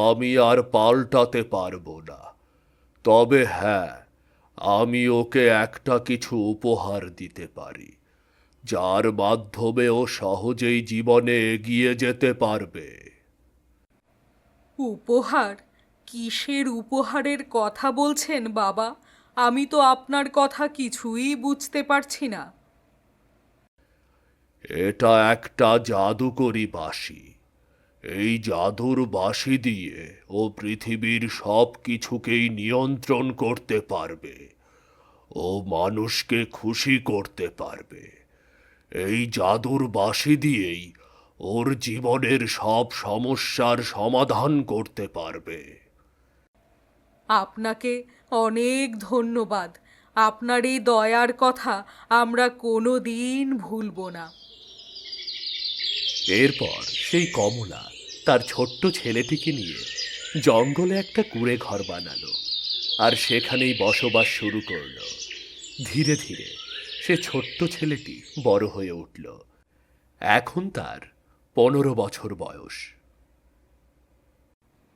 আমি আর পাল্টাতে পারবো না। তবে হ্যাঁ, আমি ওকে একটা কিছু উপহার দিতে পারি, যার মাধ্যমে ও সহজেই জীবনে এগিয়ে যেতে পারবে। উপহার? কিসের উপহারের কথা বলছেন বাবা? আমি তো আপনার কথা কিছুই বুঝতে পারছি না। এটা একটা জাদুকরি বাঁশি। এই জাদুর বাঁশি দিয়ে ও পৃথিবীর সব কিছুকেই নিয়ন্ত্রণ করতে পারবে। ও মানুষকে খুশি করতে পারবে। এই জাদুর বাঁশি দিয়েই ওর জীবনের সব সমস্যার সমাধান করতে পারবে। আপনাকে অনেক ধন্যবাদ। আপনার এই দয়ার কথা আমরা কোনো দিন ভুলব না। এরপর সেই কমলা তার ছোট্ট ছেলেটিকে নিয়ে জঙ্গলে একটা কুঁড়ে ঘর বানালো, আর সেখানেই বসবাস শুরু করলো। ধীরে ধীরে সে ছোট্ট ছেলেটি বড় হয়ে উঠল। এখন তার 15 বছর বয়স।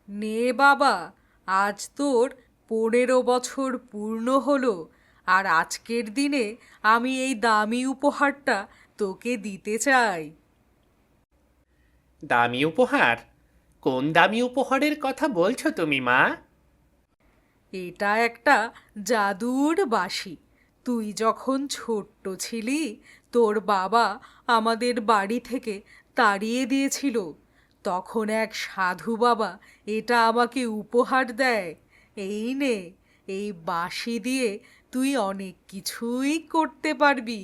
নে বাবা, আজ তোর 15 বছর পূর্ণ হলো, আর আজকের দিনে আমি এই দামি উপহারটা তোকে দিতে চাই। দামি উপহার? কোন দামি উপহারের কথা বলছো তুমি, মা? এটা একটা জাদুর বাঁশি। তুই যখন ছোট্ট ছিলি, তোর বাবা আমাদের বাড়ি থেকে তাড়িয়ে দিয়েছিল। তখন এক সাধু বাবা এটা আমাকে উপহার দেয়। এই নে, এই বাঁশি দিয়ে তুই অনেক কিছুই করতে পারবি।